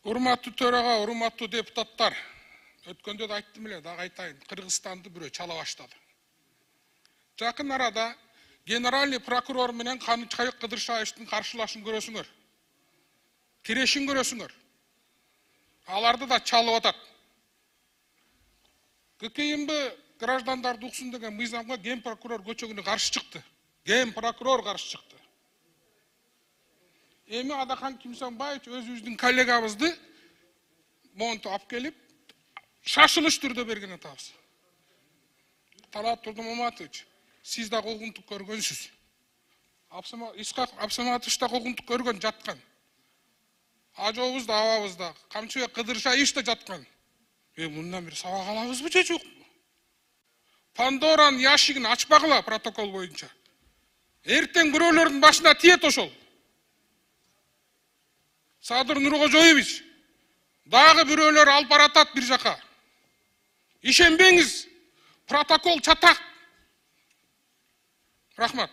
Урматтуу төраға, урматтуу депутаттар, өткөндө да айттым эле, дагы айтайын, Кыргызстанды бирөө чала баштады. Жакын арада генеральный прокурор менен Канычбек Кыдыршаевдин каршылашын көрөсүңөр. Кирешин көрөсүңөр. Аларды да чалып атат. ГКМБ граждандарды уксун деген мыйзамга ген прокурор көчөгүнө каршы чыкты. Ген прокурор каршы чыкты. Эми Адахан Кимсанбаевич өзүбүздүн коллегабызды монту алып келип, шашылыш түрдө берген атабыз. Талат Турдумаматович, сиз да куугунтук көргөнсүз. Исхак Абсаматович да куугунтук көргөн, жаткан. Ажообуз да, абабыз да, Камчыбек Кыдыршаевич да жаткан. Мындан бир сабак алабызбы же жокпу? Пандоранын яшигин ачпагыла протокол боюнча. Эртең бирөөлөрдүн башына тиет ошол. Садыр Нуркожоевич, дагы бирөөлөр алып баратат бир жака. Ишенбеңиз, протокол чатак. Рахмат.